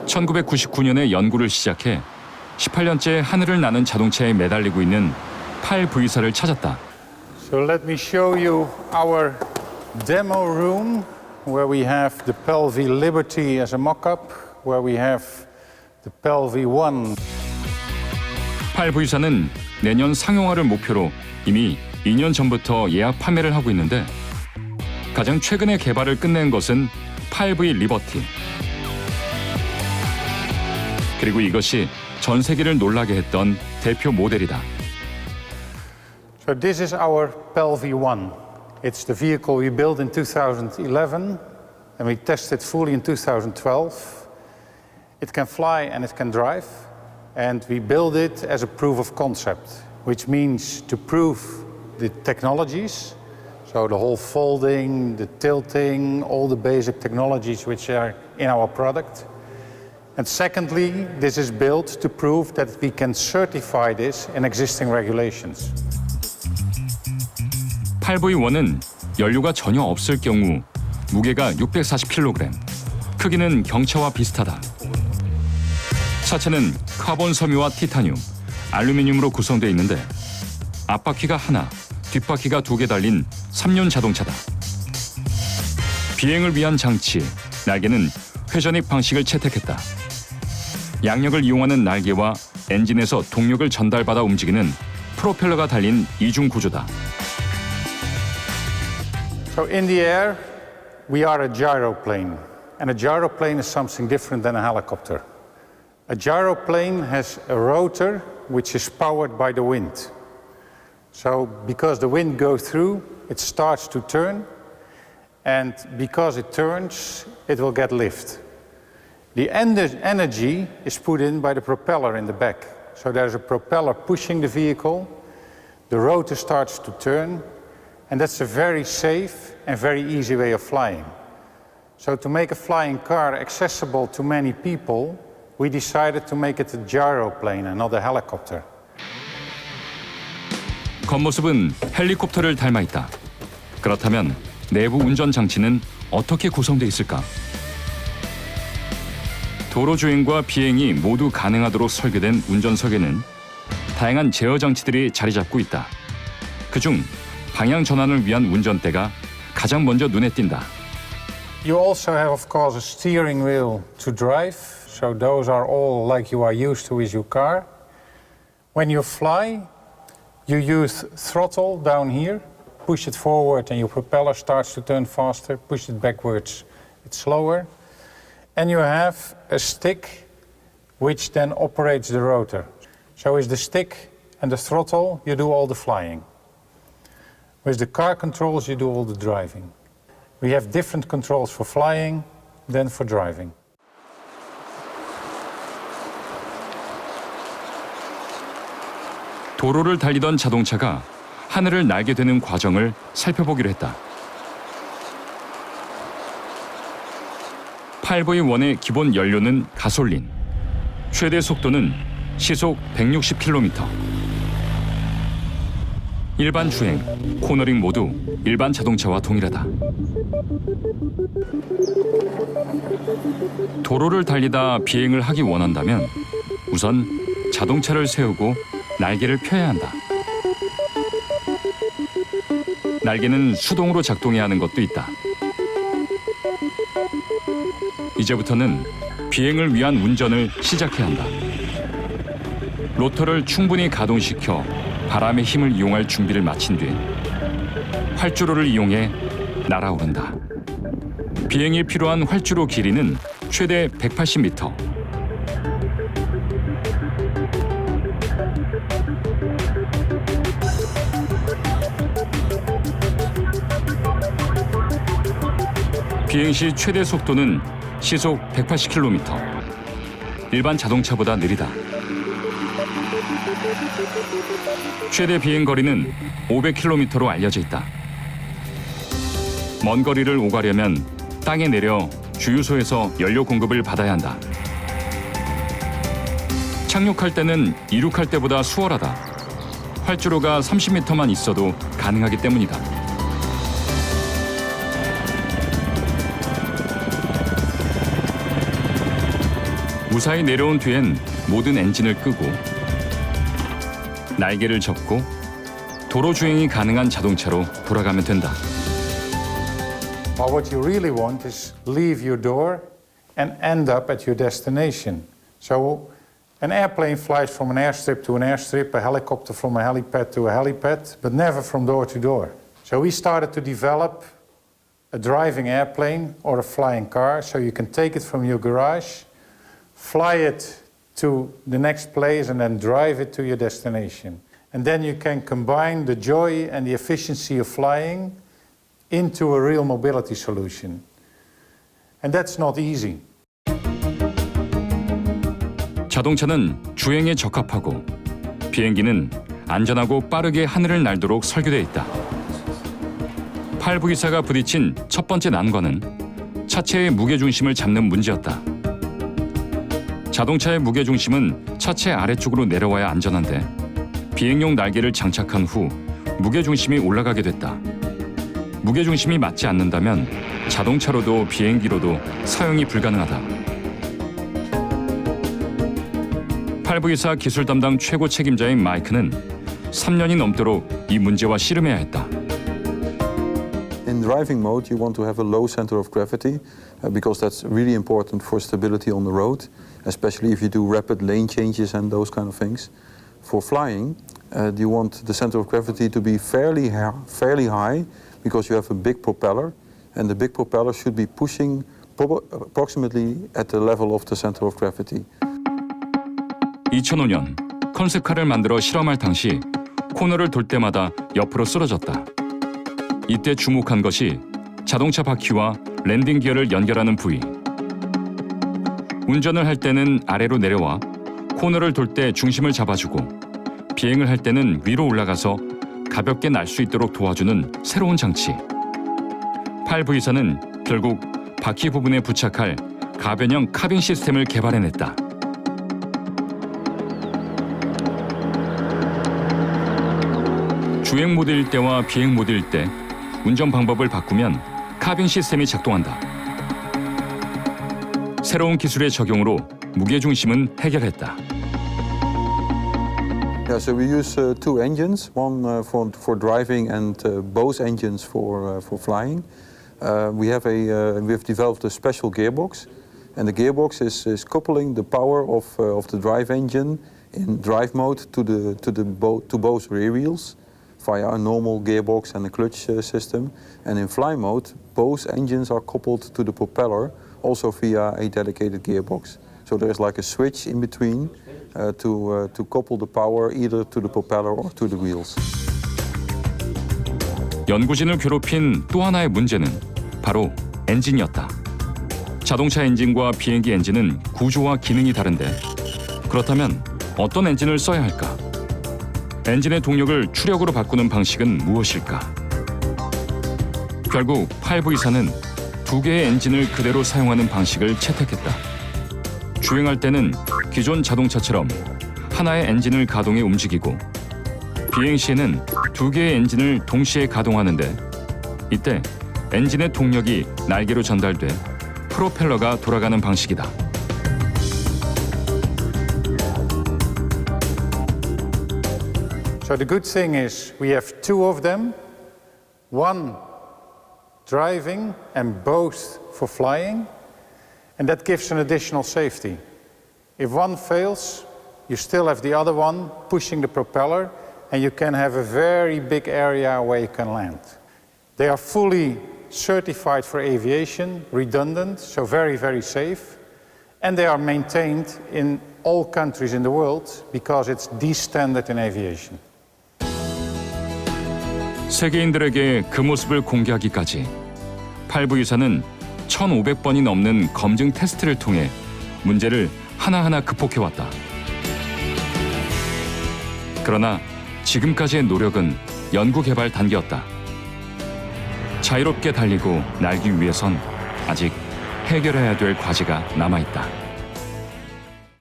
1999년에 연구를 시작해 18년째 하늘을 나는 자동차에 매달리고 있는 팔 V사를 찾았다. So let me show you our demo room where we have the PAL V Liberty as a mock-up, where we have the PAL V1. 팔 V사는 내년 상용화를 목표로 이미 2년 전부터 예약 판매를 하고 있는데 가장 최근에 개발을 끝낸 것은 팔 V 리버티. 그리고 이것이 전 세계를 놀라게 했던 대표 모델이다. So this is our PAL V1. It's the vehicle we built in 2011 and we tested fully in 2012. It can fly and it can drive, and we built it as a proof of concept, which means to prove the technologies, so the whole folding, the tilting, all the basic technologies which are in our product. And secondly, this is built to prove that we can certify this in existing regulations. 팔 V1은 연료가 전혀 없을 경우 무게가 640kg, 크기는 경차와 비슷하다. 차체는 카본 섬유와 티타늄, 알루미늄으로 구성되어 있는데 앞바퀴가 하나, 뒷바퀴가 2개 달린 3륜 자동차다. 비행을 위한 장치, 날개는 회전익 방식을 채택했다. 양력을 이용하는 날개와 엔진에서 동력을 전달받아 움직이는 프로펠러가 달린 이중 구조다. So in the air, we are a gyroplane, and a gyroplane is something different than a helicopter. A gyroplane has a rotor which is powered by the wind. So because the wind goes through, it starts to turn, and because it turns, it will get lift. The energy is put in by the propeller in the back. So there's a propeller pushing the vehicle, the rotor starts to turn, and that's a very safe and very easy way of flying. So to make a flying car accessible to many people, we decided to make it a gyroplane and not a helicopter. 겉모습은 헬리콥터를 닮아 있다. 그렇다면 내부 운전 장치는 어떻게 구성되어 있을까? 도로 주행과 비행이 모두 가능하도록 설계된 운전석에는 다양한 제어 장치들이 자리 잡고 있다. 그중 방향 전환을 위한 운전대가 가장 먼저 눈에 띈다. You also have, of course, a steering wheel to drive. So those are all like you are used to with your car. When you fly, you use throttle down here, push it forward and your propeller starts to turn faster, push it backwards, it's slower. And you have a stick which then operates the rotor. So with the stick and the throttle, you do all the flying. With the car controls, you do all the driving. We have different controls for flying than for driving. 도로를 달리던 자동차가 하늘을 날게 되는 과정을 살펴보기로 했다. 팔 V1의 기본 연료는 가솔린, 최대 속도는 시속 160km. 일반 주행, 코너링 모두 일반 자동차와 동일하다. 도로를 달리다 비행을 하기 원한다면 우선 자동차를 세우고 날개를 펴야 한다. 날개는 수동으로 작동해야 하는 것도 있다. 이제부터는 비행을 위한 운전을 시작해야 한다. 로터를 충분히 가동시켜 바람의 힘을 이용할 준비를 마친 뒤 활주로를 이용해 날아오른다. 비행에 필요한 활주로 길이는 최대 180m. 비행 시 최대 속도는 시속 180km. 일반 자동차보다 느리다. 최대 비행 거리는 500km로 알려져 있다. 먼 거리를 오가려면 땅에 내려 주유소에서 연료 공급을 받아야 한다. 착륙할 때는 이륙할 때보다 수월하다. 활주로가 30m만 있어도 가능하기 때문이다. 무사히 내려온 뒤엔 모든 엔진을 끄고 날개를 접고 도로 주행이 가능한 자동차로 돌아가면 된다. But what you really want is leave your door and end up at your destination. So an airplane flies from an airstrip to an airstrip, a helicopter from a helipad to a helipad, but never from door to door. So we started to develop a driving airplane or a flying car, so you can take it from your garage, fly it to the next place and then drive it to your destination. And then you can combine the joy and the efficiency of flying into a real mobility solution. And that's not easy. 자동차는 주행에 적합하고 비행기는 안전하고 빠르게 하늘을 날도록 설계되어 있다. 팔부기사가 부딪힌 첫 번째 난관은 차체의 무게중심을 잡는 문제였다. 자동차의 무게중심은 차체 아래쪽으로 내려와야 안전한데 비행용 날개를 장착한 후 무게중심이 올라가게 됐다. 무게중심이 맞지 않는다면 자동차로도 비행기로도 사용이 불가능하다. 팔부기사 기술 담당 최고 책임자인 마이크는 3년이 넘도록 이 문제와 씨름해야 했다. In driving mode, you want to have a low center of gravity because that's really important for stability on the road, especially if you do rapid lane changes and those kind of things. For flying, you want the center of gravity to be fairly high because you have a big propeller, and the big propeller should be pushing approximately at the level of the center of gravity. 2005년 컨셉카를 만들어 실험할 당시 코너를 돌 때마다 옆으로 쓰러졌다. 이때 주목한 것이 자동차 바퀴와 랜딩 기어를 연결하는 부위. 운전을 할 때는 아래로 내려와 코너를 돌 때 중심을 잡아주고 비행을 할 때는 위로 올라가서 가볍게 날 수 있도록 도와주는 새로운 장치. 팔부이사는 결국 바퀴 부분에 부착할 가변형 카빈 시스템을 개발해냈다. 주행 모드일 때와 비행 모드일 때 운전 방법을 바꾸면 카빈 시스템이 작동한다. 새로운 기술의 적용으로 무게중심은 해결했다. Yeah, so we use two engines, one for driving and both engines for flying. We have developed a special gearbox, and the gearbox is coupling the power of the drive engine in drive mode to both rear wheels via a normal gearbox and a clutch system. And in fly mode, both engines are coupled to the propeller, also via a dedicated gearbox. So there is like a switch in between to couple the power either to the propeller or to the wheels. 연구진을 괴롭힌 또 하나의 문제는 바로 엔진이었다. 자동차 엔진과 비행기 엔진은 구조와 기능이 다른데 그렇다면 어떤 엔진을 써야 할까? 엔진의 동력을 추력으로 바꾸는 방식은 무엇일까? 결국 팔부이사는 두 개의 엔진을 그대로 사용하는 방식을 채택했다. 주행할 때는 기존 자동차처럼 하나의 엔진을 가동해 움직이고 비행 시에는 두 개의 엔진을 동시에 가동하는데 이때 엔진의 동력이 날개로 전달돼 프로펠러가 돌아가는 방식이다. So the good thing is we have two of them, one driving and both for flying, and that gives an additional safety. If one fails, you still have the other one pushing the propeller, and you can have a very big area where you can land. They are fully certified for aviation, redundant, so very, very safe, and they are maintained in all countries in the world because it's the standard in aviation. 세계인들에게 그 모습을 공개하기까지 팔부이사는 1,500번이 넘는 검증 테스트를 통해 문제를 하나하나 극복해왔다. 그러나 지금까지의 노력은 연구개발 단계였다. 자유롭게 달리고 날기 위해선 아직 해결해야 될 과제가 남아있다.